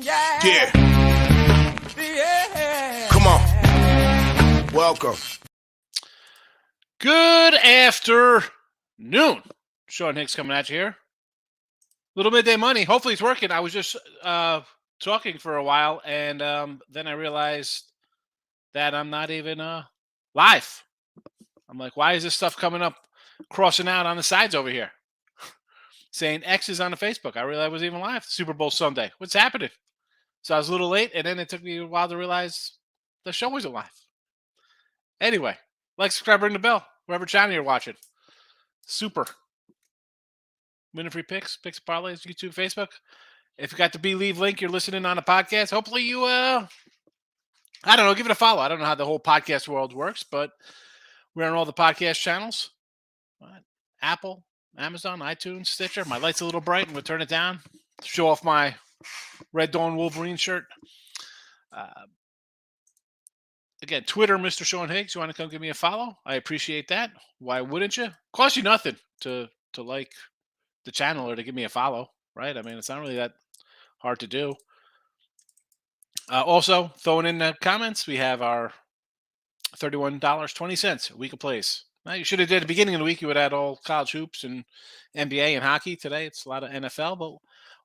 Yeah. Come on. Welcome. Good afternoon. Sean Higgs coming at you here. Little midday money. Hopefully it's working. I was just talking for a while, and then I realized that I'm not even live. I'm like, why is this stuff coming up, crossing out on the sides over here? Saying X is on the Facebook. I realized I wasn't even live. Super Bowl Sunday. What's happening? So I was a little late, and then it took me a while to realize the show wasn't live. Anyway, like, subscribe, ring the bell, wherever channel you're watching. Super. Winning free picks, picks, parlays, YouTube, Facebook. If you got the Believe link, you're listening on a podcast. Hopefully you, I don't know, give it a follow. I don't know how the whole podcast world works, but we're on all the podcast channels. Apple, Amazon, iTunes, Stitcher. My light's a little bright. I'm going to turn it down. Show off my Red Dawn Wolverine shirt. Again, Twitter, Mr. Sean Higgs. You want to come give me a follow? I appreciate that. Why wouldn't you? Cost you nothing to like the channel or to give me a follow, right? I mean, it's not really that hard to do. Also, throwing in the comments, we have our $31.20 a week of plays. Now, you should have did at the beginning of the week. You would add all college hoops and NBA and hockey. Today, it's a lot of NFL, but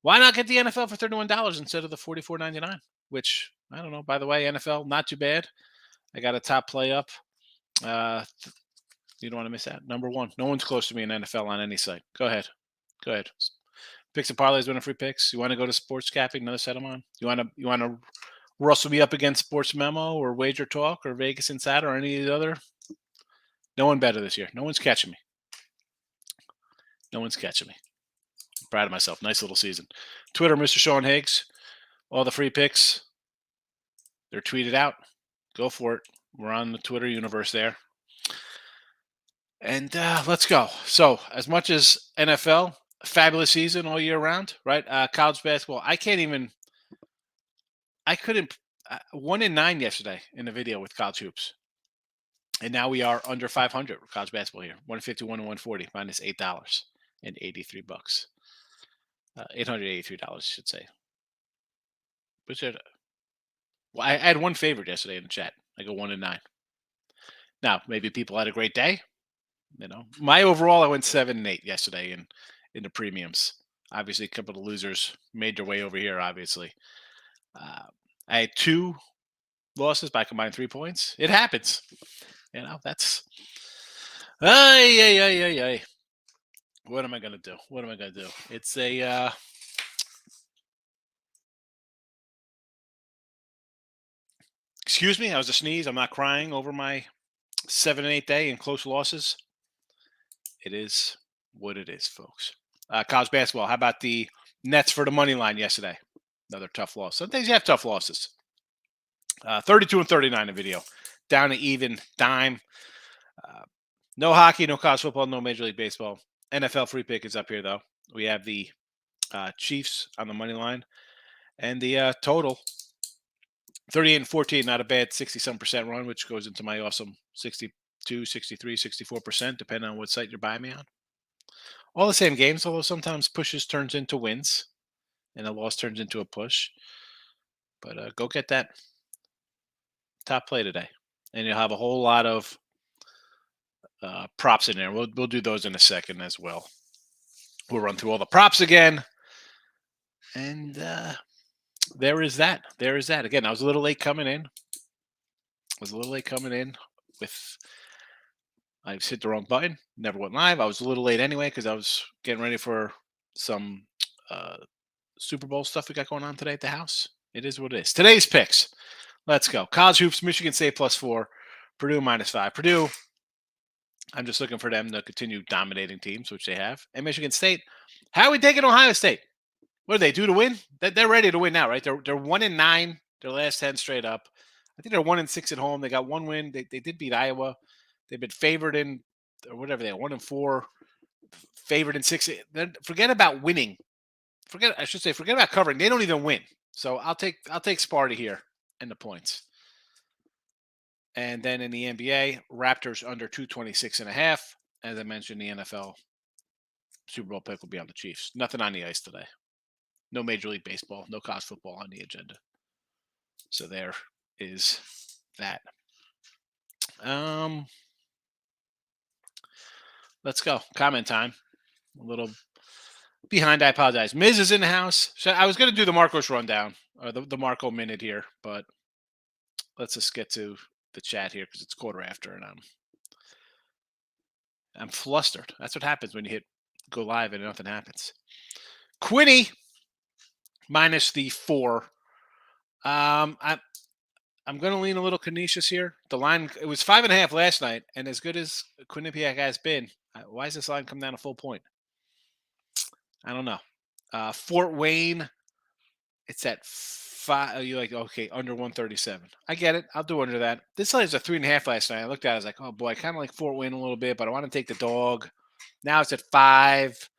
why not get the NFL for $31 instead of the $44.99? Which, I don't know. By the way, NFL, not too bad. I got a top play up. You don't want to miss that. Number one. No one's close to me in NFL on any site. Go ahead. Picks and parlays, winning free picks. You want to go to Sports Capping, another set them on? You want to rustle me up against Sports Memo or Wager Talk or Vegas Insider or any of the other? No one better this year. No one's catching me. I'm proud of myself. Nice little season. Twitter, Mr. Sean Higgs. All the free picks, they're tweeted out. Go for it. We're on the Twitter universe there. And let's go. So, as much as NFL, fabulous season all year round, right? College basketball, I couldn't. 1-9 yesterday in the video with college hoops. And now we are under 500 with college basketball here. 151 and 140 minus $8.83. $883, I should say. Well, I had one favorite yesterday in the chat. I go 1-9. Now, maybe people had a great day. You know, my overall, I went 7-8 yesterday in the premiums. Obviously, a couple of losers made their way over here. Obviously, I had 2 losses by combined 3 points. It happens. You know, that's ay. What am I gonna do? It's a excuse me, I was a sneeze. I'm not crying over my 7-8 day and close losses. It is what it is, folks. College basketball. How about the Nets for the money line yesterday? Another tough loss. Some days you have tough losses. 32 and 39 in video. Down to even dime. No hockey, no college football, no Major League Baseball. NFL free pick is up here, though. We have the Chiefs on the money line. And the total, 38 and 14, not a bad 60-some% run, which goes into my awesome 62, 63, 64%, depending on what site you're buying me on. All the same games, although sometimes pushes turns into wins and a loss turns into a push. But go get that top play today. And you'll have a whole lot of props in there. We'll do those in a second as well. We'll run through all the props again. And there is that. Again, I was a little late coming in. I hit the wrong button. Never went live. I was a little late anyway because I was getting ready for some Super Bowl stuff we got going on today at the house. It is what it is. Today's picks. Let's go. College hoops, Michigan State +4, Purdue -5. Purdue, I'm just looking for them to continue dominating teams, which they have. And Michigan State, how are we taking Ohio State? What do they do to win? They're ready to win now, right? They're 1-9, their last 10 straight up. I think they're 1-6 at home. They got one win. They did beat Iowa. They've been favored in, or whatever they are, 1-4, favored in 6. Forget about winning. Forget about covering. They don't even win. So I'll take Sparta here and the points. And then in the NBA, Raptors under 226.5. As I mentioned, the NFL Super Bowl pick will be on the Chiefs. Nothing on the ice today. no Major League Baseball, no college football on the agenda. So there is that. Let's go. Comment time. A little behind. I apologize. Miz is in the house. So I was going to do the Marcos rundown, or the Marco minute here, but let's just get to the chat here because it's quarter after, and I'm flustered. That's what happens when you hit go live and nothing happens. Quinny minus the 4. I'm going to lean a little Canisius here. The line, it was 5.5 last night, and as good as Quinnipiac has been, why is this line come down a full point? I don't know. Fort Wayne, it's at 5. You're like, okay, under 137. I get it. I'll do under that. This line was a 3.5 last night. I looked at it. I was like, oh boy, I kind of like Fort Wayne a little bit, but I want to take the dog. Now it's at 5.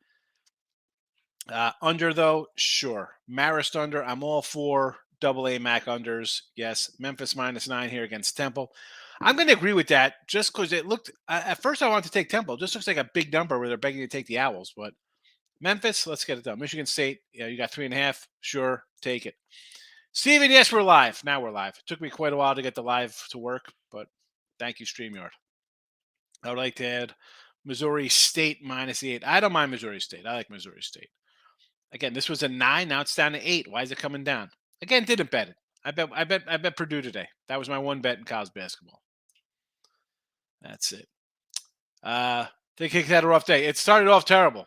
Under though, sure. Marist under. I'm all for AA MAC unders. Yes. Memphis -9 here against Temple. I'm going to agree with that just because it looked. At first, I wanted to take Temple. It just looks like a big number where they're begging to take the Owls, but Memphis, let's get it done. Michigan State, yeah, you got 3.5. Sure, take it. Steven, yes, we're live. Now we're live. It took me quite a while to get the live to work, but thank you, StreamYard. I would like to add Missouri State -8. I don't mind Missouri State. I like Missouri State. Again, this was a 9. Now it's down to 8. Why is it coming down? Again, didn't bet it. I bet Purdue today. That was my one bet in college basketball. That's it. They kicked had a rough day. It started off terrible.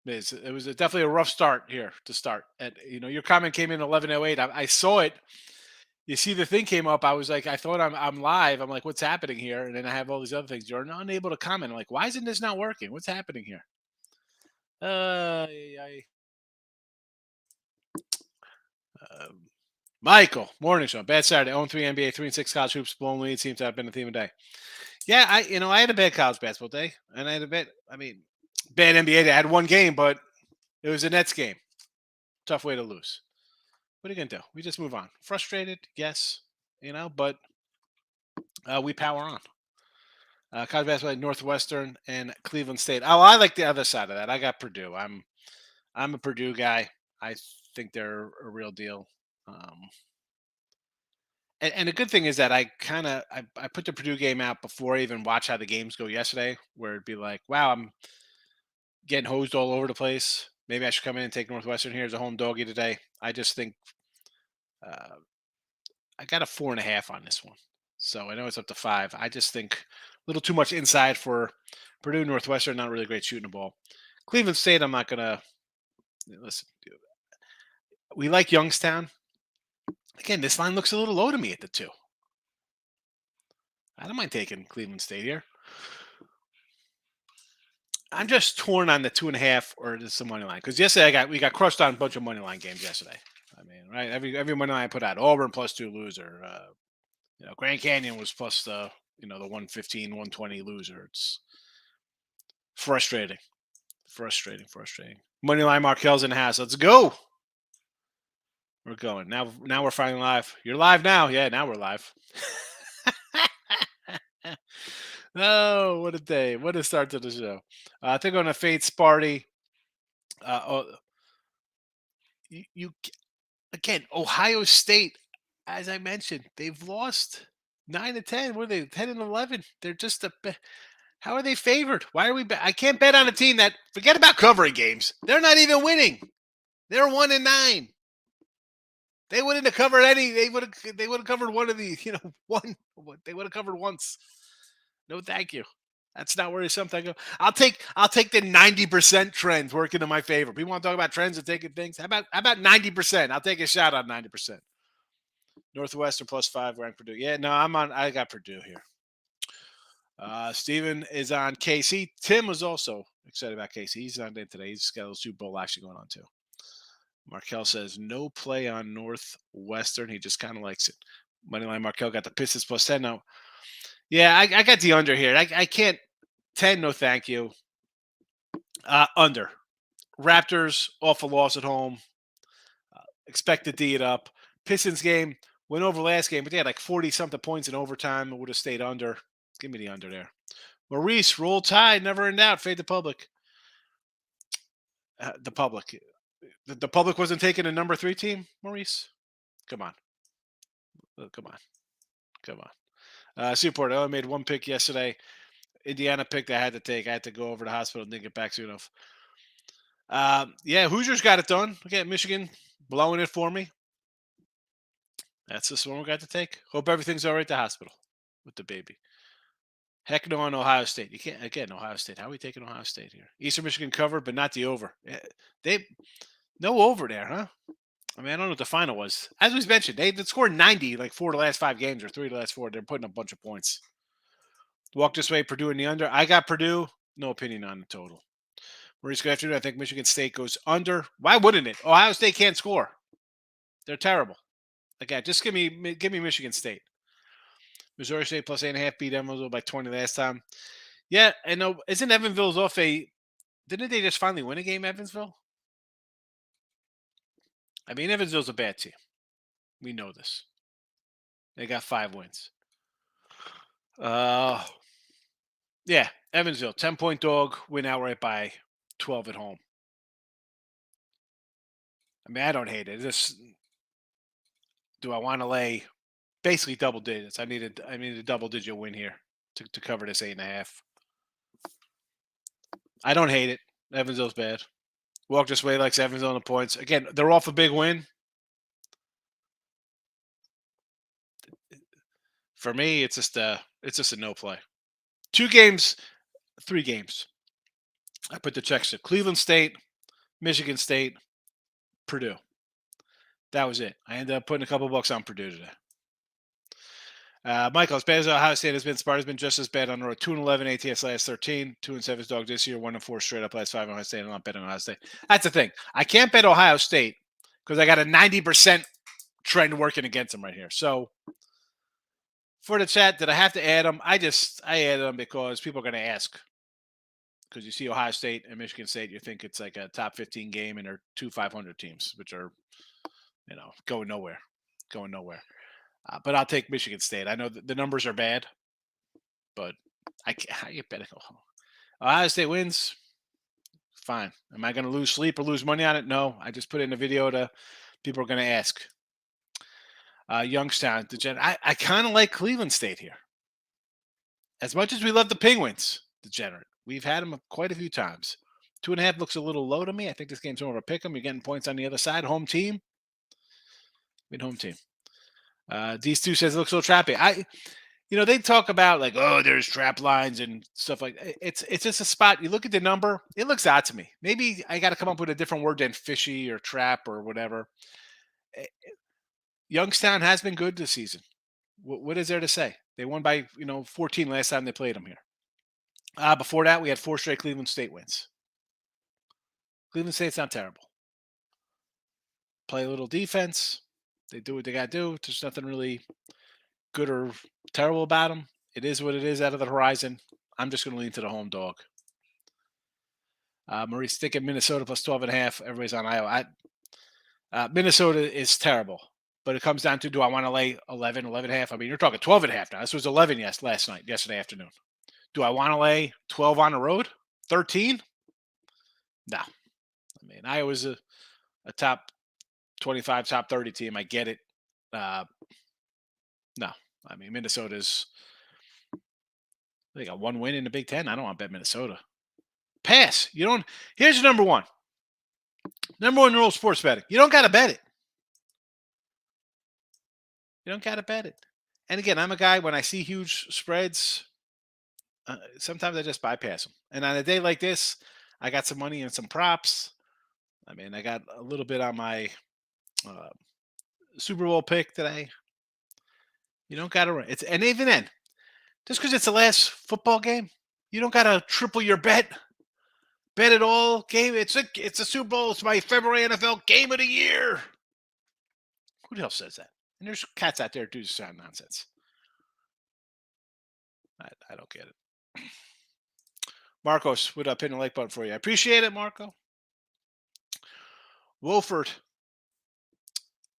It was definitely a rough start here to start. Your comment came in 11:08. I saw it. You see, the thing came up. I was like, I thought I'm live. I'm like, what's happening here? And then I have all these other things. You're unable to comment. I'm like, why isn't this not working? What's happening here? Michael, morning show. Bad Saturday. 0-3 NBA, 3-6 college hoops. Blown lead seems to have been the theme of the day. Yeah, I had a bad college basketball day, and I had a bad. Bad NBA day. I had one game, but it was a Nets game. Tough way to lose. What are you gonna do? We just move on. Frustrated, yes, but we power on. College basketball, Northwestern and Cleveland State. Oh, I like the other side of that. I got Purdue. I'm a Purdue guy. I think they're a real deal. And the good thing is that I put the Purdue game out before I even watch how the games go yesterday, where it'd be like, wow, I'm getting hosed all over the place. Maybe I should come in and take Northwestern here as a home doggy today. I just think I got a 4.5 on this one. So I know it's up to 5. I just think a little too much inside for Purdue. Northwestern, not really great shooting the ball. Cleveland State, I'm not going to listen. We like Youngstown. Again, this line looks a little low to me at the 2. I don't mind taking Cleveland State here. I'm just torn on the 2.5 or some money line because yesterday we got crushed on a bunch of money line games yesterday. Right? Every money line I put out, Auburn +2 loser. Grand Canyon was plus the 115, 120 loser. It's frustrating. Money line Markel's in the house. Let's go. We're going now. We're finally live. You're live now. Yeah, now we're live. Oh, what a day. What a start to the show. I think on a Fates party. Again, Ohio State, as I mentioned, they've lost 9 to 10. What are they? 10 and 11. They're just how are they favored? Why are we? I can't bet on a team that forget about covering games. They're not even winning. They're 1-9. They wouldn't have covered any. They would have covered one of these. One. They would have covered once. No, thank you. That's not where something go. I'll take the 90% trends working in my favor. People want to talk about trends and taking things. How about 90%? I'll take a shot on 90%. Northwestern +5 ranked Purdue. Yeah, no, I got Purdue here. Steven is on KC. Tim was also excited about KC. He's on there today. He's got a Super Bowl action going on too. Markel says no play on Northwestern. He just kind of likes it. Moneyline Markel got the Pistons +10. Now, yeah, I got the under here. I can't 10. No, thank you. Under. Raptors off a loss at home. Expect to D it up. Pistons game went over last game, but they had like 40-something points in overtime. It would have stayed under. Give me the under there. Maurice, roll tide, never in doubt. Fade the public. The public. The public wasn't taking a number 3 team, Maurice? Come on. Come on. Come on. Seaport, I only made one pick yesterday. Indiana pick I had to take. I had to go over to the hospital and didn't get back soon enough. Yeah, Hoosiers got it done. Okay, Michigan blowing it for me. That's just one we got to take. Hope everything's all right at the hospital with the baby. Heck no on Ohio State. You can't, again, Ohio State. How are we taking Ohio State here? Eastern Michigan covered, but not the over. They no over there, huh? I mean, I don't know what the final was. As we mentioned, they scored 90 like 4 of the last 5 games or 3 of the last 4. They're putting a bunch of points. Walk this way, Purdue in the under. I got Purdue. No opinion on the total. Maurice, good afternoon. I think Michigan State goes under. Why wouldn't it? Ohio State can't score. They're terrible. Again, just give me Michigan State. Missouri State plus 8.5 beat Evansville by 20 last time. Yeah, and isn't Evansville's off a? Didn't they just finally win a game, Evansville? I mean, Evansville's a bad team. We know this. They got 5 wins. Yeah, Evansville, 10-point dog, win outright by 12 at home. I mean, I don't hate it. Do I want to lay basically double digits? I need a double-digit win here to cover this 8.5. I don't hate it. Evansville's bad. Walk this way likes Evansville on the points. Again, they're off a big win. For me, it's just a no play. 2 games, 3 games. I put the checks to Cleveland State, Michigan State, Purdue. That was it. I ended up putting a couple bucks on Purdue today. Michael, as bad as Ohio State has been, Sparta's been just as bad on the road. 2-11 ATS last 13, 2-7 dog this year, 1-4 straight up last 5 Ohio State. I'm not betting Ohio State. That's the thing. I can't bet Ohio State because I got a 90% trend working against them right here. So for the chat, did I have to add them? I added them because people are going to ask. Because you see Ohio State and Michigan State, you think it's like a top 15 game, and they're 2 500 teams, which are, going nowhere. But I'll take Michigan State. I know the numbers are bad, but I get betting. Ohio State wins. Fine. Am I going to lose sleep or lose money on it? No. I just put in a video to people are going to ask. Youngstown, I kind of like Cleveland State here. As much as we love the Penguins, degenerate. We've had them quite a few times. 2.5 looks a little low to me. I think this game's more of a pick 'em. You're getting points on the other side. Home team. Home team. These two says it looks a little trappy. They talk about like, oh, there's trap lines and stuff like that. It's just a spot. You look at the number, it looks odd to me. Maybe I got to come up with a different word than fishy or trap or whatever. Youngstown has been good this season. What is there to say? They won by 14 last time they played them here. Before that, we had 4 straight Cleveland State wins. Cleveland State's not terrible. Play a little defense. They do what they got to do. There's nothing really good or terrible about them. It is what it is out of the horizon. I'm just going to lean to the home dog. Maurice sticking Minnesota plus 12.5. Everybody's on Iowa. Minnesota is terrible. But it comes down to, do I want to lay 11.5? I mean, you're talking 12.5 now. This was 11 yesterday afternoon. Do I want to lay 12 on the road? 13? No. I mean, Iowa's a top 25, top 30 team. I get it. No. I mean, Minnesota's, they got 1 win in the Big Ten. I don't want to bet Minnesota. Pass. Here's your number one. Number 1 rule of sports betting. You don't got to bet it. You don't got to bet it. And again, I'm a guy, when I see huge spreads, sometimes I just bypass them. And on a day like this, I got some money and some props. I mean, I got a little bit on my Super Bowl pick today. You don't got to. And even then, just because it's the last football game, you don't got to triple your bet. Bet it all game. It's a Super Bowl. It's my February NFL game of the year. Who the hell says that? And there's cats out there who do this kind of nonsense. I don't get it. Marcos, what up? Hitting the like button for you. I appreciate it, Marco. Wolford.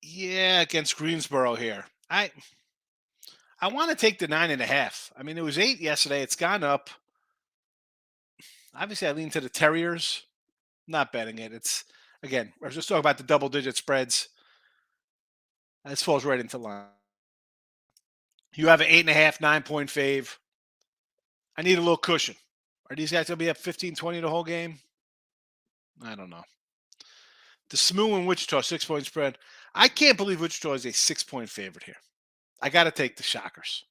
Yeah, against Greensboro here. I want to take the 9.5. I mean, it was 8 yesterday. It's gone up. Obviously, I lean to the Terriers. Not betting it. Again, I was just talking about the double-digit spreads. This falls right into line. You have an 8.5, 9-point fave. I need a little cushion. Are these guys going to be up 15-20 the whole game? I don't know. The SMU and Wichita 6-point spread. I can't believe Wichita is a 6-point favorite here. I got to take the Shockers.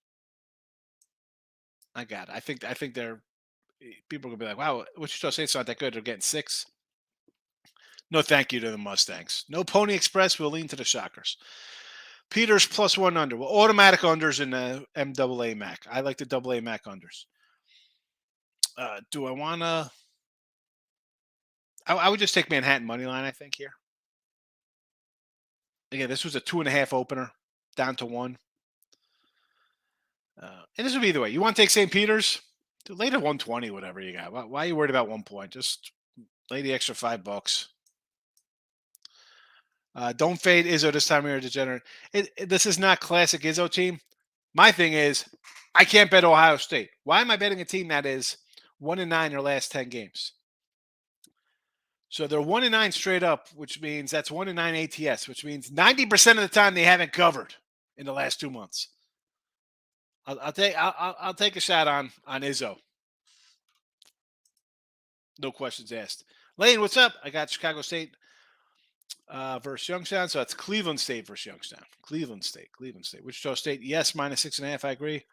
I got it. I think they're people are gonna be like, wow, Wichita State's not that good. They're getting 6. No, thank you to the Mustangs. No Pony Express. We'll lean to the Shockers. Peters +1 under. Well, automatic unders in the MAA MAC. I like the AA MAC unders. Do I want to? I would just take Manhattan money line. I think here. Again, this was a 2.5 opener, down to 1. And this would be either way. You want to take St. Peter's? Lay to 120, whatever you got. Why are you worried about 1 point? Just lay the extra $5. Don't fade Izzo this time of year, degenerate. This is not classic Izzo team. My thing is, I can't bet Ohio State. Why am I betting a team that is 1-9 their last 10 games? So they're 1-9 straight up, which means that's 1-9 ATS, which means 90% of the time they haven't covered in the last 2 months. I'll take a shot on Izzo. No questions asked. Lane, what's up? I got Chicago State versus Youngstown. So that's Cleveland State versus Youngstown. Cleveland State. Wichita State, yes, -6.5. I agree.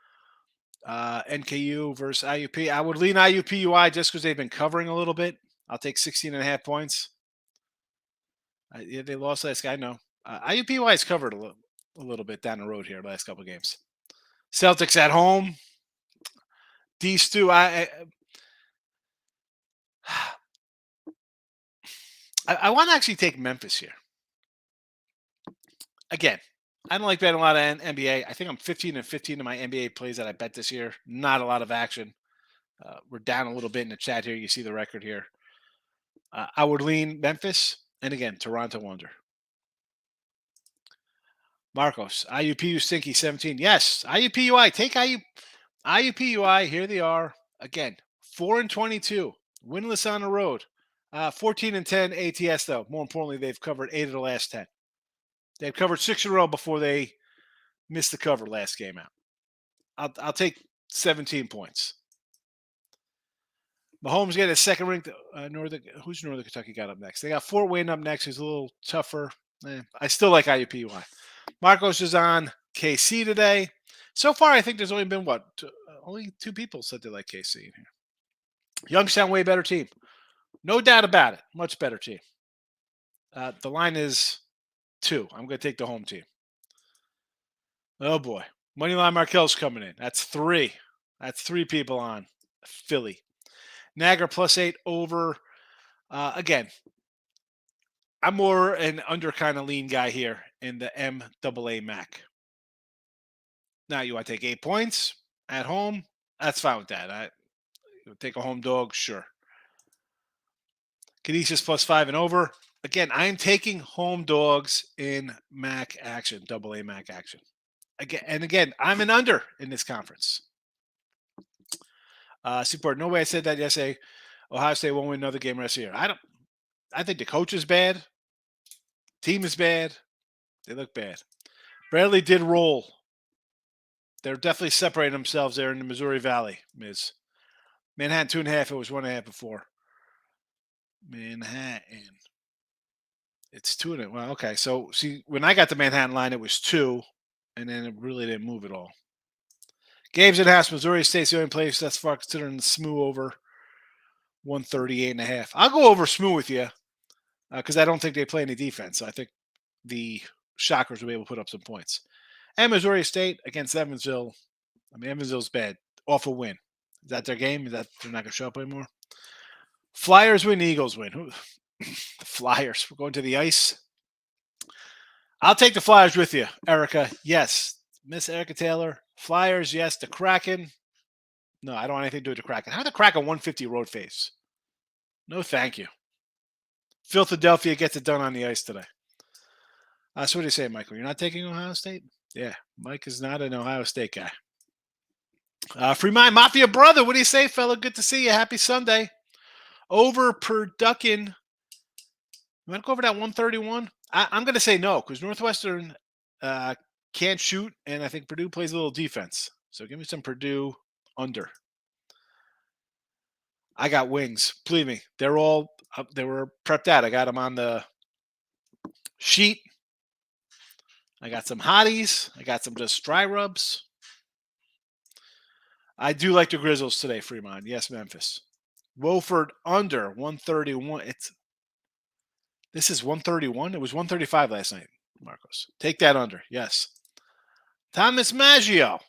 NKU versus IUP. I would lean IUP-UI just because they've been covering a little bit. I'll take 16.5 points. Yeah, they lost last guy. No. IUP-UI has covered a little bit down the road here the last couple of games. Celtics at home. D-Stu, I want to actually take Memphis here. Again, I don't like betting a lot of NBA. I think I'm 15-15 in my NBA plays that I bet this year. Not a lot of action. We're down a little bit in the chat here. You see the record here. I would lean Memphis. And again, Toronto under. Marcos, IUPU Stinky 17. Yes, IUPUI. Take IUPUI. Here they are. Again, 4-22. Winless on the road. 14-10 ATS, though. More importantly, they've covered 8 of the last 10. They've covered 6 in a row before they missed the cover last game out. I'll take 17 points. Mahomes getting a second ranked who's Northern Kentucky got up next? They got Fort Wayne up next. Who's a little tougher. I still like IUPUI. Marcos is on KC today. So far, I think there's only been only 2 people said they like KC in here. Youngstown, way better team. No doubt about it. Much better team. The line is 2. I'm going to take the home team. Oh, boy. Moneyline Markel's coming in. That's 3. That's 3 people on Philly. Niagara +8 over. Again, I'm more an under kind of lean guy here in the MAA MAC. Now, you want to take 8 points at home? That's fine with that. I take a home dog, sure. Canisius +5 and over. Again, I am taking home dogs in MAC action, AA MAC action. Again, I'm an under in this conference. Support. No way I said that yesterday. Ohio State won't win another game rest of the year. I think the coach is bad. Team is bad. They look bad. Bradley did roll. They're definitely separating themselves there in the Missouri Valley, Miz. Manhattan 2.5. It was 1.5 before. Manhattan. It's 2.5. Well, okay. So, see, when I got the Manhattan line, it was 2, and then it really didn't move at all. Games in house. Missouri State's the only place that's far considering the SMU over 138.5. I'll go over SMU with you because I don't think they play any defense. So I think the Shockers will be able to put up some points. And Missouri State against Evansville. I mean, Evansville's bad. Off a win. Is that their game? Is that they're not going to show up anymore? Flyers win, Eagles win. The Flyers. We're going to the ice. I'll take the Flyers with you, Erica. Yes. Miss Erica Taylor. Flyers, yes. The Kraken. No, I don't want anything to do with the Kraken. How the Kraken 150 road face? No, thank you. Philadelphia gets it done on the ice today. So what do you say, Michael? You're not taking Ohio State? Yeah, Mike is not an Ohio State guy. Free Mind Mafia brother, what do you say, fella? Good to see you. Happy Sunday. Over per Duckin You want to go over that 131? I'm going to say no because Northwestern can't shoot, and I think Purdue plays a little defense. So give me some Purdue under. I got wings. Believe me, they're all they were prepped out. I got them on the sheet. I got some hotties. I got some just dry rubs. I do like the Grizzlies today, Fremont. Yes, Memphis. Wofford under 131. This is 131. It was 135 last night, Marcos. Take that under. Yes. Thomas Maggio.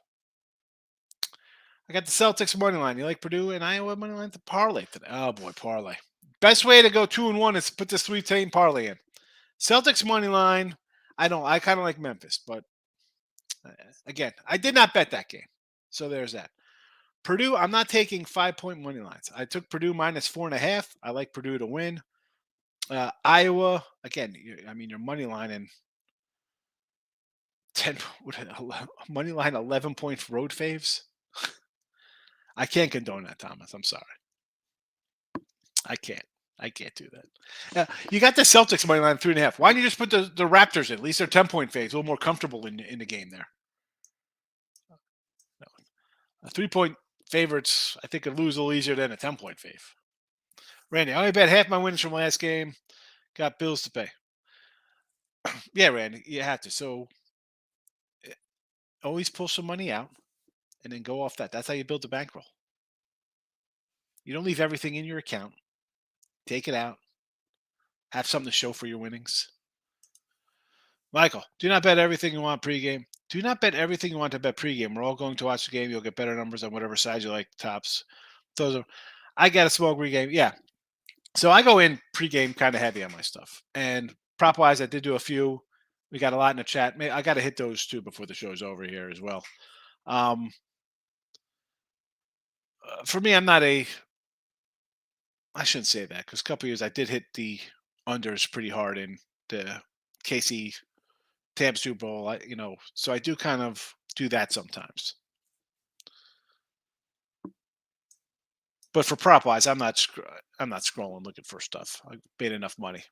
I got the Celtics money line. You like Purdue and Iowa money line to parlay today? Oh boy, parlay. Best way to go 2-1 is to put this 3-team parlay in. Celtics money line. I kind of like Memphis, but again, I did not bet that game, so there's that. Purdue, I'm not taking 5-point money lines. I took Purdue minus 4.5. I like Purdue to win. Iowa, again, your money line and 10 money line 11-point road faves. I can't condone that, Thomas. I'm sorry. I can't do that. You got the Celtics money line 3.5. Why don't you just put the Raptors in? At least they're 10-point faves, a little more comfortable in the game there. No. 3-point favorites, I think, could lose a little easier than a 10-point fave. Randy, I only bet half my winnings from last game. Got bills to pay. Yeah, Randy, you have to. So always pull some money out and then go off that. That's how you build a bankroll. You don't leave everything in your account. Take it out. Have something to show for your winnings. Michael, do not bet everything you want pregame. Do not bet everything you want to bet pregame. We're all going to watch the game. You'll get better numbers on whatever side you like. Tops. I got a small pregame. Yeah. So I go in pregame kind of heavy on my stuff. And prop wise, I did do a few. We got a lot in the chat. I got to hit those too before the show's over here as well. For me, I'm not I shouldn't say that because a couple years I did hit the unders pretty hard in the KC Tab Super Bowl. So I do kind of do that sometimes. But for prop wise, I'm not scrolling looking for stuff. I made enough money.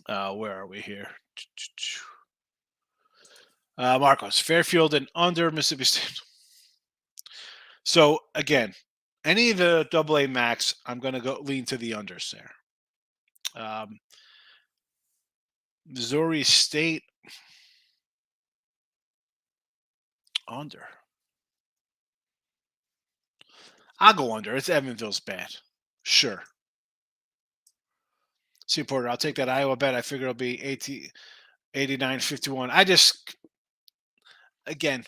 Where are we here? Marcos, Fairfield and under Mississippi State. So again, any of the AA max, I'm going to go lean to the unders there. Missouri State under. I'll go under. It's Evansville's bad. Sure. See, Porter, I'll take that Iowa bet. I figure it'll be 89-51. Again,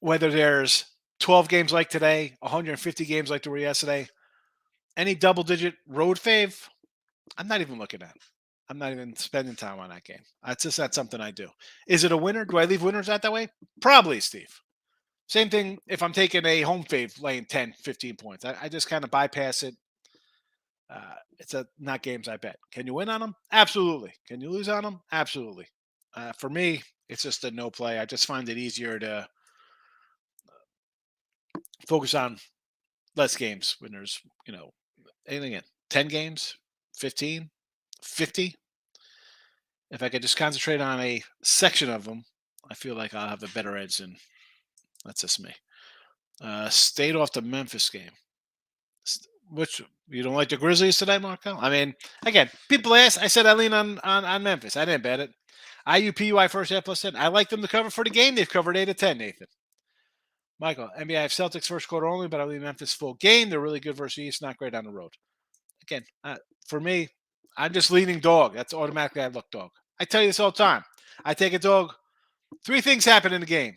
whether there's 12 games like today, 150 games like there were yesterday, any double-digit road fave, I'm not even looking at. I'm not even spending time on that game. That's just not something I do. Is it a winner? Do I leave winners out that way? Probably, Steve. Same thing if I'm taking a home fave laying 10, 15 points. I just kind of bypass it. It's not games I bet. Can you win on them? Absolutely. Can you lose on them? Absolutely. For me, it's just a no play. I just find it easier to focus on less games when there's, anything in 10 games, 15, 50. If I could just concentrate on a section of them, I feel like I'll have a better edge than that's just me. Stayed off the Memphis game. Which you don't like the Grizzlies today, Marco? I mean, again, people ask. I said I lean on Memphis. I didn't bet it. IUPUI first half plus 10. I like them to cover for the game. They've covered 8 of 10, Nathan. Michael, NBA, I have Celtics first quarter only, but I lean Memphis full game. They're really good versus East, not great on the road. Again, for me, I'm just leaning dog. That's automatically I look dog. I tell you this all the time. I take a dog. 3 things happen in the game: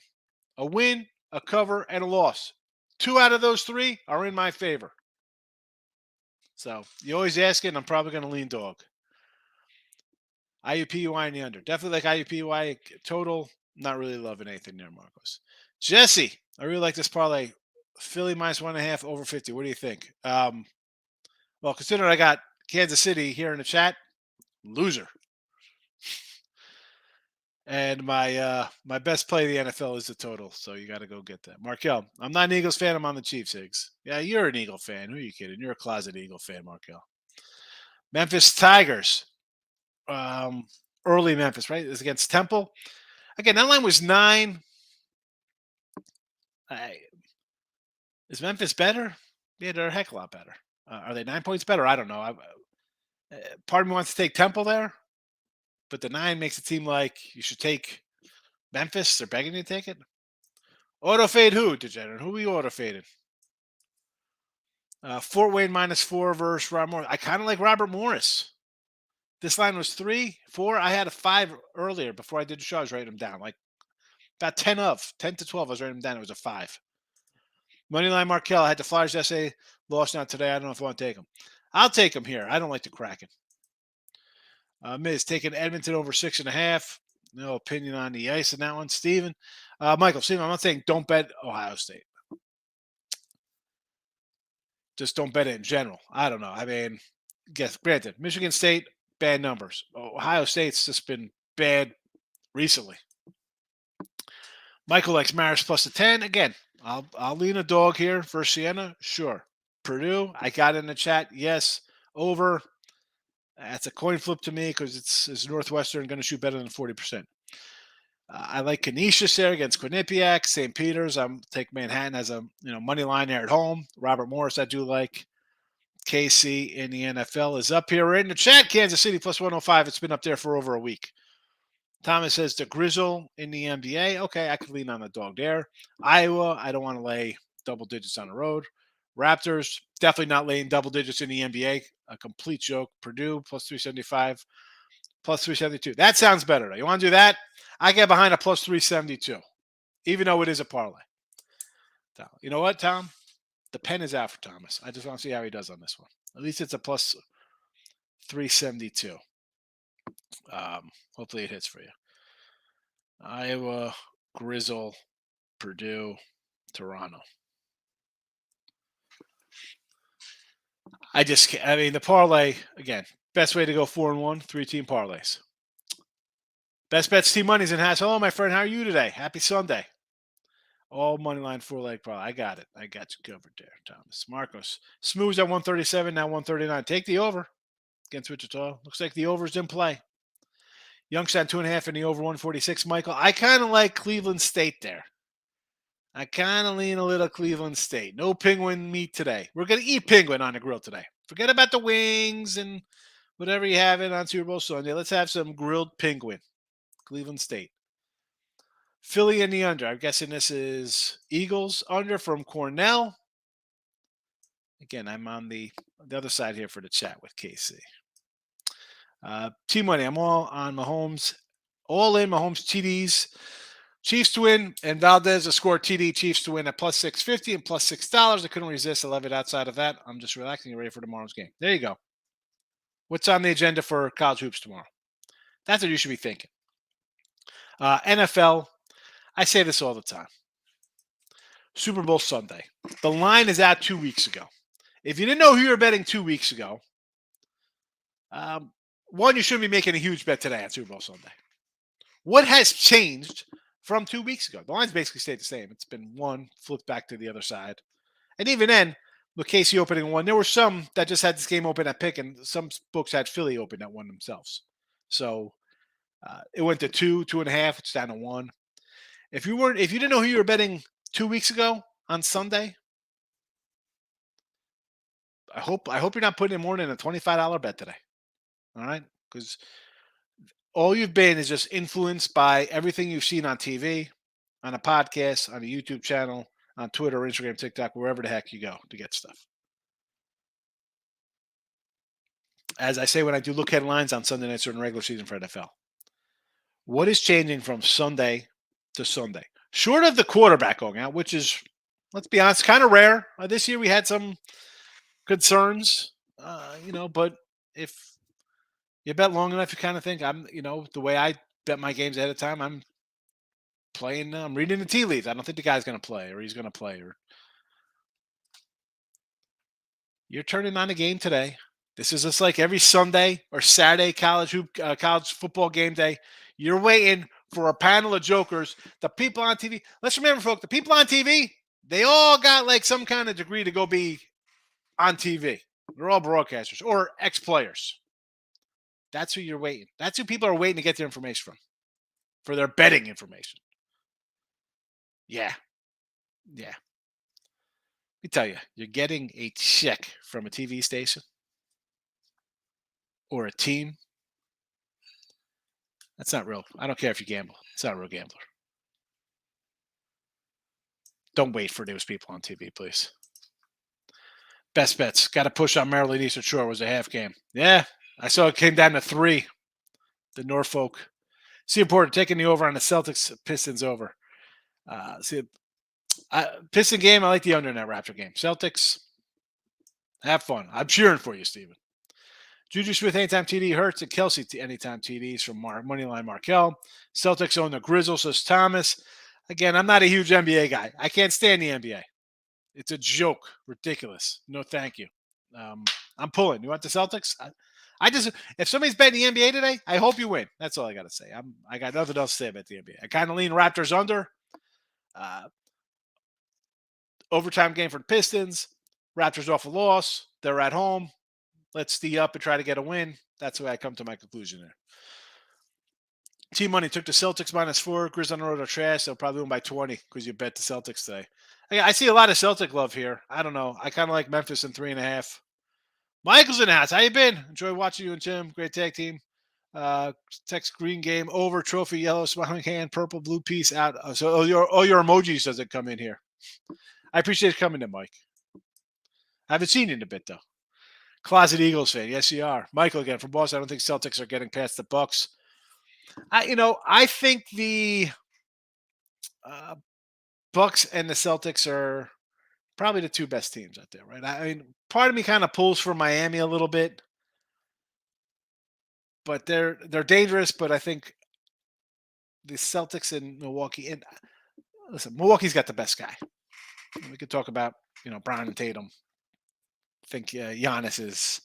a win, a cover, and a loss. 2 out of those 3 are in my favor. So you always ask it, and I'm probably going to lean dog. IUPUI in the under. Definitely like IUPUI total. Not really loving anything there, Marcos. Jesse, I really like this parlay. Philly minus 1.5 over 50. What do you think? Well, considering I got Kansas City here in the chat, loser. And my best play of the NFL is the total, so you got to go get that. Markel, I'm not an Eagles fan. I'm on the Chiefs, Higgs. Yeah, you're an Eagle fan. Who are you kidding? You're a closet Eagle fan, Markel. Memphis Tigers. Early Memphis, right? It's against Temple. Again, that line was 9. Is Memphis better? Yeah, they're a heck of a lot better. Are they 9 points better? I don't know. Part of me wants to take Temple there, but the 9 makes it seem like you should take Memphis. They're begging you to take it. Auto fade who, Degenerate? Who are you auto fading? Fort Wayne -4 versus Robert Morris. I kind of like Robert Morris. This line was 3, 4. I had a 5 earlier before I did the show. I was writing them down. Like about 10 to 12. I was writing them down. It was a 5. Moneyline Markel. I had the Flyers essay. Lost now today. I don't know if I want to take them. I'll take them here. I don't like the Kraken. Miz taking Edmonton over 6.5. No opinion on the ice in that one. Steven. Michael, Steven, I'm not saying don't bet Ohio State. Just don't bet it in general. I don't know. I mean, granted, Michigan State, bad numbers. Ohio State's just been bad recently. Michael likes Maris plus the 10. Again, I'll lean a dog here for Siena. Sure. Purdue, I got in the chat. Yes. Over. That's a coin flip to me because it's Northwestern going to shoot better than 40%. I like Canisius there against Quinnipiac. St. Peter's, I'm take Manhattan as a money line there at home. Robert Morris, I do like. KC in the NFL is up here. We're in the chat. Kansas City plus 105. It's been up there for over a week. Thomas says the Grizzle in the NBA. Okay, I could lean on the dog there. Iowa, I don't want to lay double digits on the road. Raptors, definitely not laying double digits in the NBA. A complete joke. Purdue plus 375, plus 372. That sounds better, though. You want to do that? I get behind a plus 372, even though it is a parlay. You know what, Tom? The pen is out for Thomas. I just want to see how he does on this one. At least it's a plus 372. Hopefully it hits for you. Iowa, Grizzle, Purdue, Toronto. The parlay, again, best way to go 4-1, 3-team parlays. Best bets, Team Money's in house. Hello, my friend. How are you today? Happy Sunday. All money line 4-leg parlay. I got it. I got you covered there, Thomas. Marcos. Smooths at 137, now 139. Take the over against Wichita. Looks like the over's in play. Youngstown 2.5 in the over 146. Michael, I kind of like Cleveland State there. I kind of lean a little Cleveland State. No penguin meat today. We're going to eat penguin on the grill today. Forget about the wings and whatever you have it on Super Bowl Sunday. Let's have some grilled penguin. Cleveland State. Philly in the under. I'm guessing this is Eagles under from Cornell. Again, I'm on the other side here for the chat with KC. T-Money, I'm all on Mahomes. All in Mahomes TDs. Chiefs to win and Valdez to score TD. Chiefs to win at plus 650 and plus $6. I couldn't resist. I love it outside of that. I'm just relaxing and ready for tomorrow's game. There you go. What's on the agenda for college hoops tomorrow? That's what you should be thinking. NFL, I say this all the time. Super Bowl Sunday. The line is out 2 weeks ago. If you didn't know who you were betting 2 weeks ago, one, you shouldn't be making a huge bet today on Super Bowl Sunday. What has changed from 2 weeks ago? The line's basically stayed the same. It's been one, flipped back to the other side. And even then, with KC opening one, there were some that just had this game open at pick, and some books had Philly open at one themselves. So it went to 2.5. It's down to 1. If you didn't know who you were betting 2 weeks ago on Sunday, I hope you're not putting in more than a $25 bet today. All right, because all you've been is just influenced by everything you've seen on TV, on a podcast, on a YouTube channel, on Twitter, Instagram, TikTok, wherever the heck you go to get stuff. As I say when I do look headlines on Sunday nights during regular season for NFL, what is changing from Sunday to Sunday? Short of the quarterback going out, which is, let's be honest, kind of rare. This year we had some concerns, but if you bet long enough, you kind of think the way I bet my games ahead of time, I'm reading the tea leaves. I don't think the guy's going to play or he's going to play. Or you're turning on the game today. This is just like every Sunday or Saturday college football game day. You're waiting for a panel of jokers. The people on TV. Let's remember, folks, the people on TV, they all got like some kind of degree to go be on TV. They're all broadcasters or ex-players. That's who you're waiting. That's who people are waiting to get their information from for their betting information. Yeah. Yeah. Let me tell you, you're getting a check from a TV station or a team. That's not real. I don't care if you gamble. It's not a real gambler. Don't wait for those people on TV, please. Best bets. Got to push on Maryland Eastern Shore was a half game. Yeah, I saw it came down to 3. The Norfolk. Seaport taking the over on the Celtics Pistons over. Piston game, I like the under in that Raptor game. Celtics, have fun. I'm cheering for you, Steven. Juju Smith anytime TD, Hurts and Kelsey anytime TDs from Moneyline Markel. Celtics own the Grizzles, says Thomas. Again, I'm not a huge NBA guy. I can't stand the NBA. It's a joke. Ridiculous. No, thank you. I'm pulling. You want the Celtics? I just, if somebody's betting the NBA today, I hope you win. That's all I got to say. I got nothing else to say about the NBA. I kind of lean Raptors under. Overtime game for the Pistons. Raptors off a loss. They're at home. Let's tee up and try to get a win. That's the way I come to my conclusion there. Team Money took the Celtics -4. Grizz on the road are trash. They'll probably win by 20 because you bet the Celtics today. I see a lot of Celtic love here. I don't know. I kind of like Memphis in 3.5. Michael's in the house. How you been? Enjoy watching you and Jim. Great tag team. Text green game over. Trophy yellow smiling hand. Purple blue piece out. So all your emojis doesn't come in here. I appreciate it coming in, Mike. I haven't seen you in a bit though. Closet Eagles fan. Yes, you are. Michael again from Boston. I don't think Celtics are getting past the Bucks. I think the Bucks and the Celtics are probably the 2 best teams out there, right? I mean, part of me kind of pulls for Miami a little bit, but they're dangerous. But I think the Celtics and Milwaukee. And listen, Milwaukee's got the best guy. We could talk about Brown and Tatum. I think Giannis is.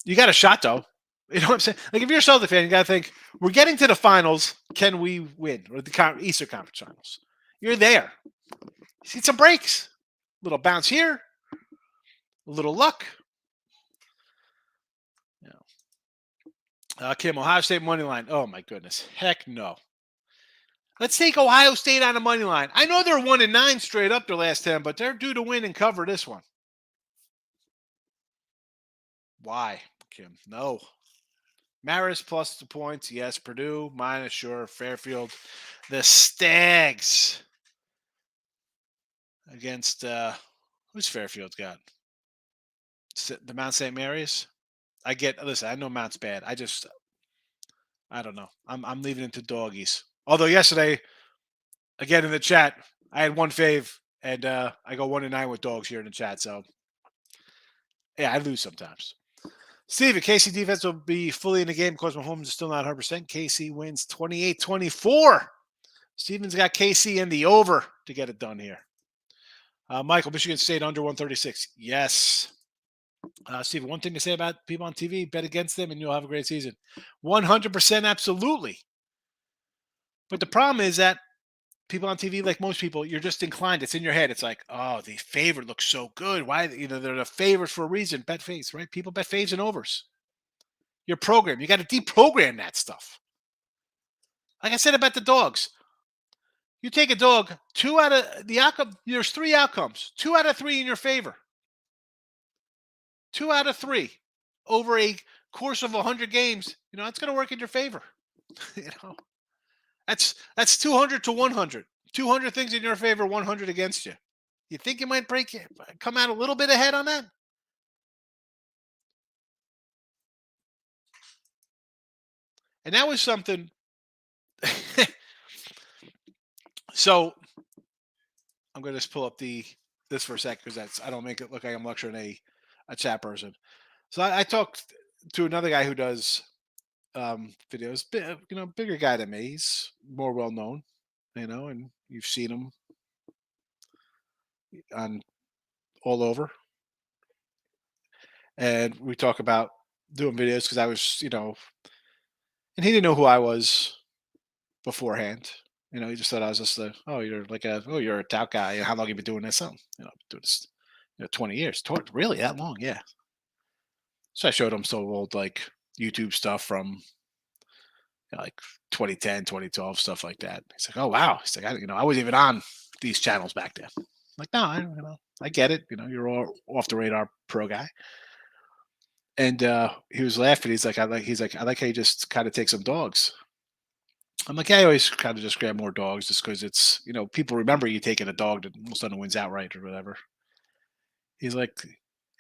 You got a shot though. You know what I'm saying? Like if you're a Celtic fan, you got to think we're getting to the finals. Can we win or the Eastern Conference Finals? You're there. You see some breaks. A little bounce here. A little luck. Kim, Ohio State money line. Oh my goodness. Heck no. Let's take Ohio State on the money line. I know they're 1-9 straight up their last 10, but they're due to win and cover this one. Why, Kim? No. Maris plus the points. Yes. Purdue minus. Sure. Fairfield. The Stags against who's Fairfield got? The Mount St. Mary's. Listen, I know Mount's bad. I don't know. I'm leaving it to doggies. Although yesterday, again in the chat, I had one fave, and I go 1-9 with dogs here in the chat. So, yeah, I lose sometimes. Steve, KC defense will be fully in the game because Mahomes is still not 100%. KC wins 28-24. Steven's got KC in the over to get it done here. Michael, Michigan State under 136. Yes. Steve, one thing to say about people on TV, bet against them and you'll have a great season. 100% absolutely. But the problem is that people on TV, like most people, you're just inclined. It's in your head. It's like, oh, the favorite looks so good. Why? They're the favorites for a reason. Bet faves, right? People bet faves and overs. Your program, you got to deprogram that stuff. Like I said about the dogs. You take a dog, 2 out of the outcome, there's 3 outcomes. 2 out of 3 in your favor. 2 out of 3 over a course of 100 games. It's going to work in your favor. That's 200 to 100. 200 things in your favor, 100 against you. You think you might come out a little bit ahead on that? And that was something. So I'm going to just pull up this for a sec because I don't make it look like I'm lecturing a chat person. So I talked to another guy who does videos, bigger guy than me. He's more well known, and you've seen him on all over. And we talk about doing videos because I was, and he didn't know who I was beforehand. He just thought I was just you're a tout guy. How long have you been doing this? Doing this, 20 years. Really that long? Yeah. So I showed him some old like YouTube stuff from like 2010, 2012, stuff like that. He's like, "Oh wow!" He's like, I wasn't even on these channels back then." I'm like, no, I get it. You're all off the radar pro guy. And he was laughing. I like how you just kind of take some dogs. I'm like, yeah, I always kind of just grab more dogs just because it's, people remember you taking a dog that all of a sudden wins outright or whatever. He's like,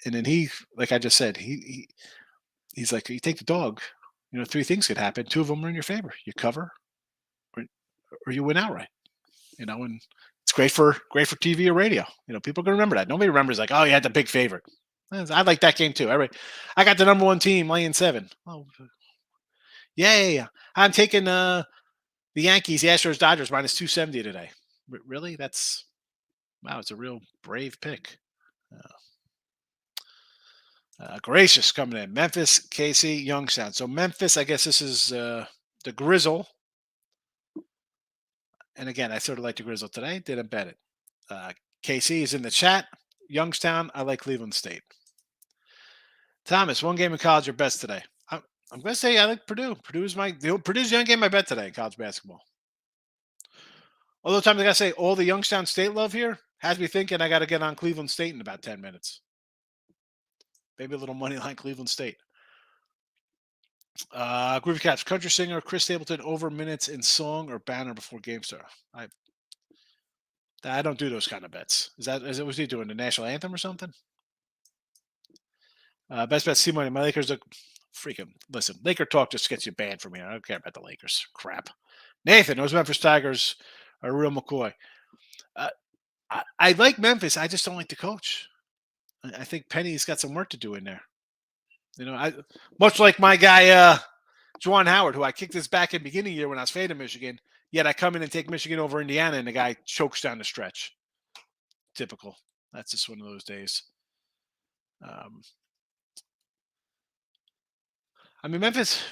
and then like I just said, he's like, you take the dog, three things could happen. Two of them are in your favor. You cover or, or you win outright, and it's great for TV or radio. People are going to remember that. Nobody remembers like, oh, you had the big favorite. I like that game too. I got the number one team laying 7. Oh, yeah. I'm taking the Yankees, the Astros, Dodgers minus 270 today. Really? Wow. It's a real brave pick. Gracious coming in. Memphis, KC, Youngstown. So Memphis, I guess this is the Grizzle. And again, I sort of like the Grizzle today. Didn't bet it. KC is in the chat. Youngstown, I like Cleveland State. Thomas, one game in college your best today. I'm going to say I like Purdue. Purdue's the young game I bet today in college basketball. Although, Thomas, I got to say, all the Youngstown State love here has me thinking I got to get on Cleveland State in about 10 minutes. Maybe a little money line Cleveland State. Groovy Caps, country singer Chris Stapleton over minutes in song or banner before game start. I don't do those kind of bets. Was he doing the national anthem or something? Best bet, C-Money. My Lakers look freaking. Listen, Laker talk just gets you banned from here. I don't care about the Lakers. Crap. Nathan, those Memphis Tigers are real McCoy. I like Memphis. I just don't like the coach. I think Penny's got some work to do in there. Much like my guy, Juwan Howard, who I kicked his back in the beginning of the year when I was fading Michigan. Yet I come in and take Michigan over Indiana, and the guy chokes down the stretch. Typical. That's just one of those days. Memphis,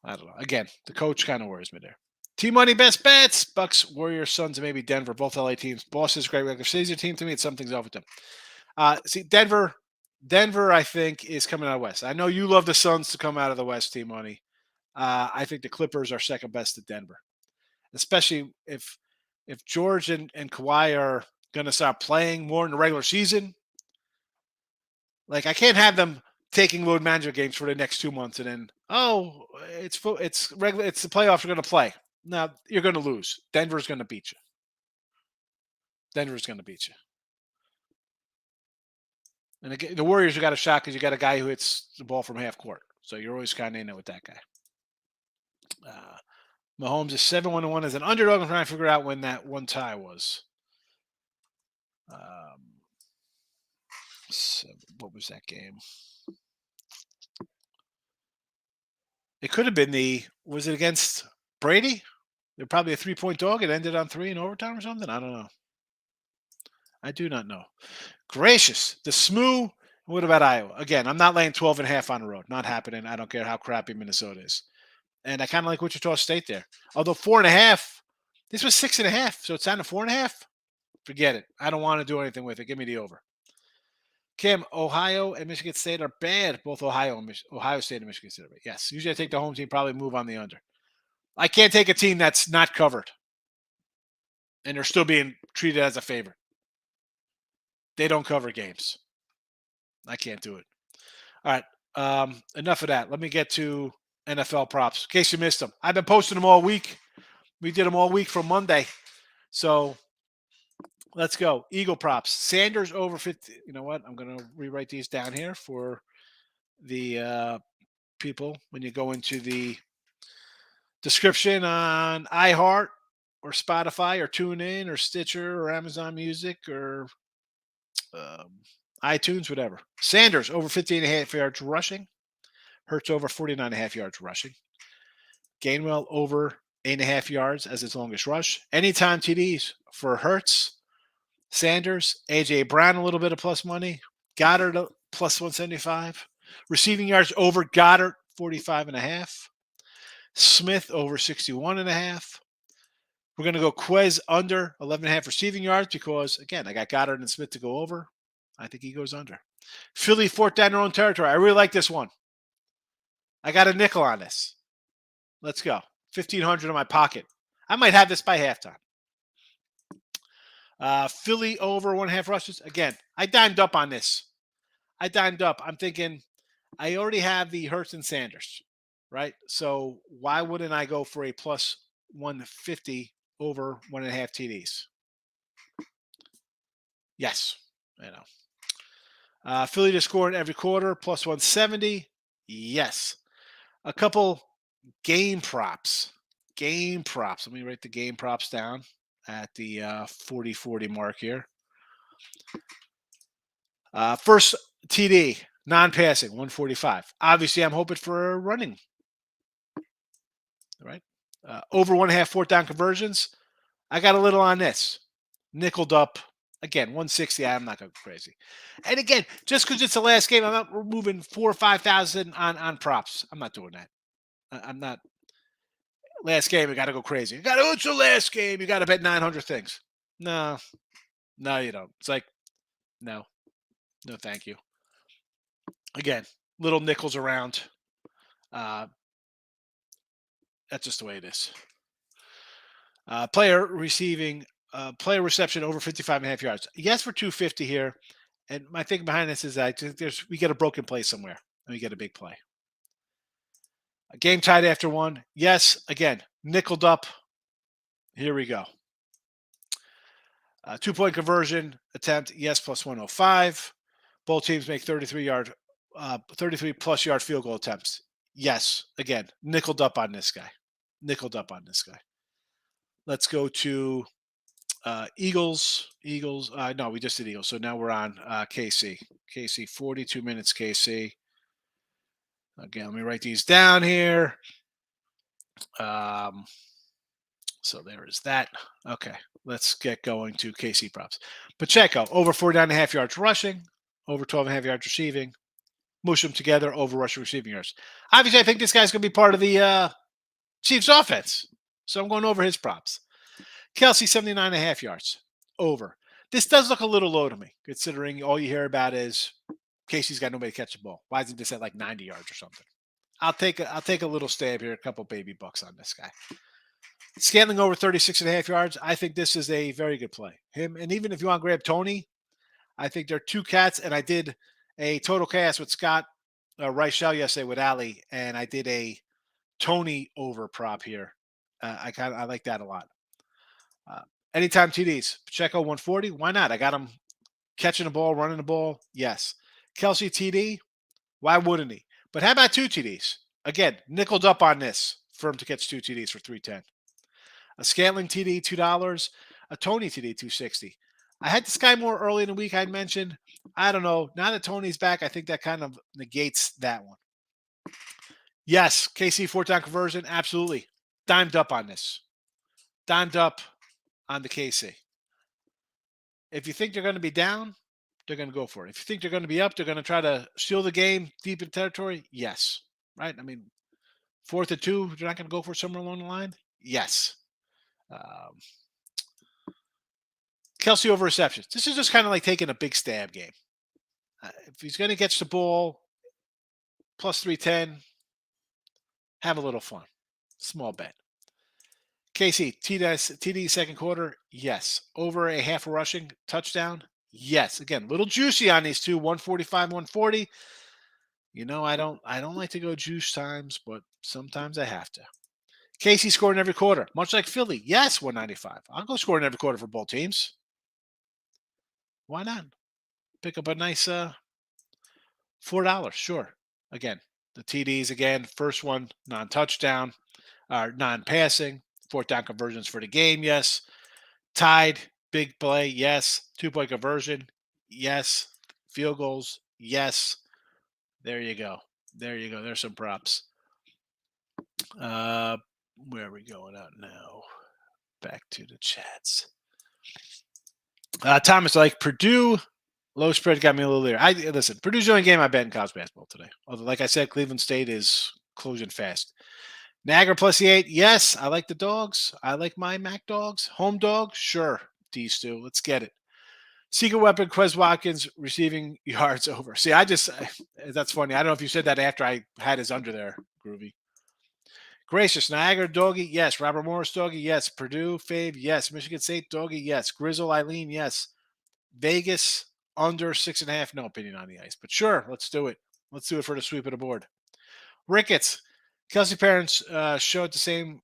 I don't know. Again, the coach kind of worries me there. T-Money best bets. Bucks, Warriors, Suns, and maybe Denver. Both LA teams. Boston's great regular season team to me. It's something's off with them. See, Denver, I think, is coming out of the West. I know you love the Suns to come out of the West, T-Money. I think the Clippers are second best to Denver, especially if George and Kawhi are going to start playing more in the regular season. Like, I can't have them taking load management games for the next 2 months and then, it's regular. It's the playoffs are going to play. No, you're going to lose. Denver's going to beat you. And again, the Warriors have got a shot because you got a guy who hits the ball from half court. So you're always kind of in there with that guy. Mahomes is 7-1-1 as an underdog. I'm trying to figure out when that one tie was. What was that game? It could have been was it against Brady? They're probably a 3-point dog. It ended on 3 in overtime or something. I don't know. I do not know. Gracious. The SMU. What about Iowa? Again, I'm not laying 12.5 on the road. Not happening. I don't care how crappy Minnesota is. And I kind of like Wichita State there. Although 4.5, this was 6.5. So it's down to 4.5. Forget it. I don't want to do anything with it. Give me the over. Kim, Ohio and Michigan State are bad. Both Ohio State and Michigan State are bad. Yes. Usually I take the home team, probably move on the under. I can't take a team that's not covered. And they're still being treated as a favorite. They don't cover games. I can't do it. All right. Enough of that. Let me get to NFL props. In case you missed them. I've been posting them all week. We did them all week from Monday. So let's go. Eagle props. Sanders over 50. You know what? I'm going to rewrite these down here for the people when you go into the description on iHeart or Spotify or TuneIn or Stitcher or Amazon Music or iTunes, whatever. Sanders over 50.5 yards rushing. Hurts over 49.5 yards rushing. Gainwell over 8.5 yards as its longest rush. Anytime TDs for Hurts, Sanders, AJ Brown a little bit of plus money. Goddard plus 175. Receiving yards over Goddard 45.5. Smith over 61.5. We're going to go Quez under 11.5 receiving yards because, again, I got Goddard and Smith to go over. I think he goes under. Philly fourth down their own territory. I really like this one. I got a nickel on this. Let's go. 1,500 in my pocket. I might have this by halftime. Philly over 1.5 rushes. Again, I dimed up on this. I'm thinking I already have the Hurts and Sanders, right? So why wouldn't I go for a plus 150 over 1.5 TDs? Yes, I know. Philly to score in every quarter, plus 170. Yes. A couple game props. Let me write the game props down at the 40-40 mark here. First TD, non-passing, 145. Obviously, I'm hoping for a running. All right. Over 1.5 fourth down conversions. I got a little on this. Nickeled up. Again, 160. I'm not going crazy. And again, just because it's the last game, I'm not removing 4,000 or 5,000 on props. I'm not doing that. I'm not. Last game, you got to go crazy. It's the last game. You got to bet 900 things. No, you don't. It's like, no, thank you. Again, little nickels around. That's just the way it is. Player reception over 55.5 yards. Yes, for 250 here. And my thinking behind this is that we get a broken play somewhere and we get a big play. A game tied after one. Yes, again, nickeled up. Here we go. 2-point conversion attempt. Yes, plus 105. Both teams make 33 plus yard field goal attempts. Yes, again, nickeled up on this guy. Let's go to Eagles. No, we just did Eagles. So now we're on KC. KC, 42 minutes KC. Again, let me write these down here. So there is that. Okay, let's get going to KC props. Pacheco, over 49.5 yards rushing, over 12.5 yards receiving. Mush them together, over rushing receiving yards. Obviously, I think this guy's going to be part of the Chiefs offense. So I'm going over his props. Kelsey, 79.5 yards, over. This does look a little low to me, considering all you hear about is Casey's got nobody to catch the ball. Why isn't this at like 90 yards or something? I'll take a little stab here, a couple baby bucks on this guy. Scantling over 36.5 yards. I think this is a very good play. Him, and even if you want to grab Tony, I think there are two cats, and I did a total chaos with Scott Reichel yesterday with Ali, and I did a Tony over prop here. I like that a lot. Anytime TDs, Pacheco 140. Why not? I got him catching the ball, running the ball. Yes. Kelsey TD. Why wouldn't he? But how about 2 TDs? Again, nickeled up on this for him to catch 2 TDs for $310. A Scantling TD, $2. A Tony TD, $260. I had this guy more early in the week. I mentioned. I don't know. Now that Tony's back, I think that kind of negates that one. Yes, KC 4-down conversion, absolutely. Dimed up on this. Dimed up on the KC. If you think they're going to be down, they're going to go for it. If you think they're going to be up, they're going to try to steal the game deep in territory. Yes. Right? I mean, 4th and 2, they're not going to go for it somewhere along the line? Yes. Kelsey over receptions. This is just kind of like taking a big stab game. If he's going to catch the ball, plus 310, have a little fun. Small bet. KC, TD second quarter, yes. Over a half a rushing touchdown, yes. Again, little juicy on these two, 145, 140. You know, I don't like to go juice times, but sometimes I have to. KC scoring every quarter, much like Philly. Yes, 195. I'll go scoring every quarter for both teams. Why not? Pick up a nice $4. Sure. Again, the TDs again. First one, non-touchdown, non-passing. 4th down conversions for the game, yes. Tied, big play, yes. 2-point conversion, yes. Field goals, yes. There you go. There's some props. Where are we going out now? Back to the chats. Thomas, like Purdue, low spread got me a little leery. Listen, Purdue's the only game I bet in college basketball today. Although, like I said, Cleveland State is closing fast. Niagara plus the 8. Yes, I like the dogs. I like my Mac dogs. Home dog, sure. D Stu, let's get it. Secret weapon, Quez Watkins receiving yards over. See, that's funny. I don't know if you said that after I had his under there, Groovy. Gracious, Niagara, Doggy, yes. Robert Morris, Doggy, yes. Purdue, Fave, yes. Michigan State, Doggy, yes. Grizzle, Eileen, yes. Vegas, under 6.5, no opinion on the ice. But sure, let's do it. Let's do it for the sweep of the board. Ricketts, Kelsey parents show at the same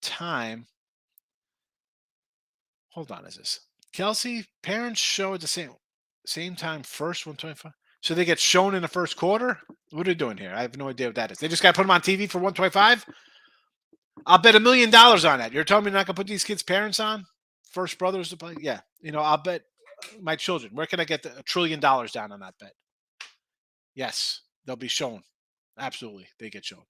time. Hold on, is this? Kelsey parents show at the same time first 125? So they get shown in the first quarter? What are they doing here? I have no idea what that is. They just got to put them on TV for 125? I'll bet $1 million on that. You're telling me you're not going to put these kids' parents on? First brothers to play? Yeah. I'll bet my children. Where can I get $1 trillion down on that bet? Yes. They'll be shown. Absolutely. They get shown.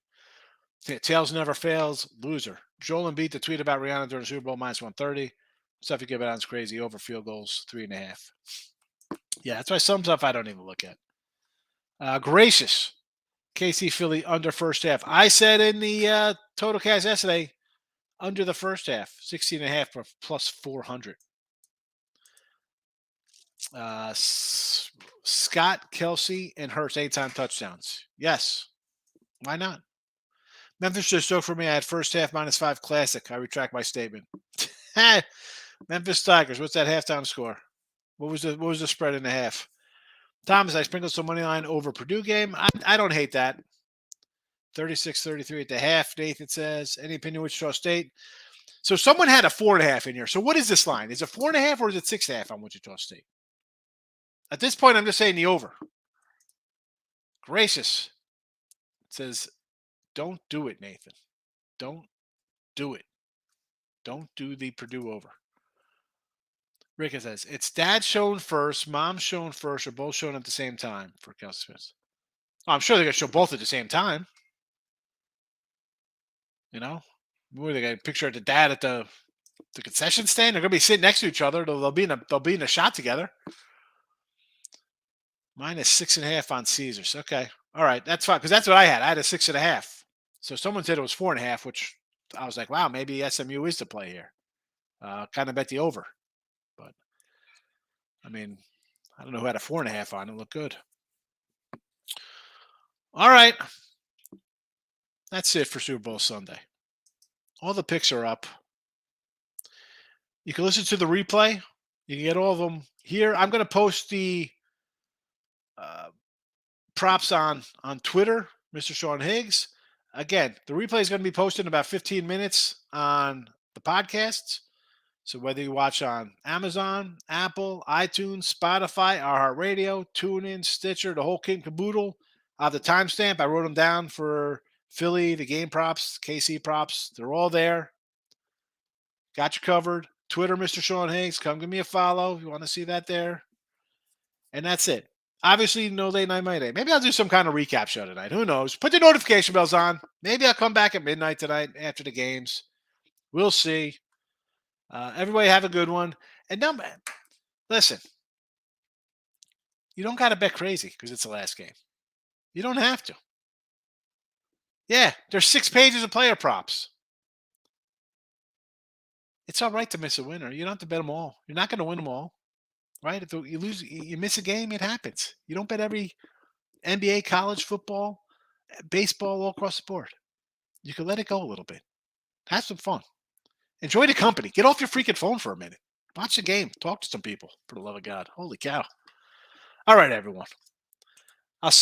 Tails never fails. Loser. Joel Embiid to tweet about Rihanna during the Super Bowl -130. Stuff you give it on is crazy. Over field goals, 3.5. Yeah, that's why some stuff I don't even look at. Gracious. KC Philly under first half. I said in the total cast yesterday, under the first half, 16.5 plus 400. Scott, Kelsey, and Hurts 8-time touchdowns. Yes. Why not? Memphis just stoked for me. I had first half -5 classic. I retract my statement. Memphis Tigers. What's that halftime score? What was the spread in the half? Thomas, I sprinkled some money line over Purdue game. I don't hate that. 36-33 at the half. Nathan says, any opinion Wichita State? So someone had a 4.5 in here. So what is this line? Is it 4.5 or is it 6.5 on Wichita State? At this point, I'm just saying the over. Gracious says, don't do it, Nathan. Don't do it. Don't do the Purdue over. Rick says, it's dad shown first, mom shown first, or both shown at the same time for Kelsey Smith. Oh, I'm sure they're going to show both at the same time. They got a picture of the dad at the concession stand. They're going to be sitting next to each other. They'll be in a shot together. -6.5 on Caesars. Okay. All right. That's fine. Because that's what I had. I had a 6.5. So someone said it was 4.5, which I was like, wow, maybe SMU is the play here. Kind of bet the over. But, I mean, I don't know who had a 4.5 on. It looked good. All right. That's it for Super Bowl Sunday. All the picks are up. You can listen to the replay. You can get all of them here. I'm going to post the props on Twitter, Mr. Sean Higgs. Again, the replay is going to be posted in about 15 minutes on the podcasts. So whether you watch on Amazon, Apple, iTunes, Spotify, iHeartRadio, TuneIn, Stitcher, the whole kit and caboodle, the timestamp, I wrote them down for Philly, the game props, KC props. They're all there. Got you covered. Twitter, Mr. Sean Higgs. Come give me a follow if you want to see that there. And that's it. Obviously, no late night Monday. Maybe I'll do some kind of recap show tonight. Who knows? Put the notification bells on. Maybe I'll come back at midnight tonight after the games. We'll see. Everybody have a good one. And now, listen, you don't got to bet crazy because it's the last game. You don't have to. Yeah, there's 6 pages of player props. It's all right to miss a winner. You don't have to bet them all. You're not going to win them all. Right? If you miss a game, it happens. You don't bet every NBA, college football, baseball all across the board. You can let it go a little bit. Have some fun. Enjoy the company. Get off your freaking phone for a minute. Watch the game. Talk to some people, for the love of God. Holy cow. All right, everyone. I'll see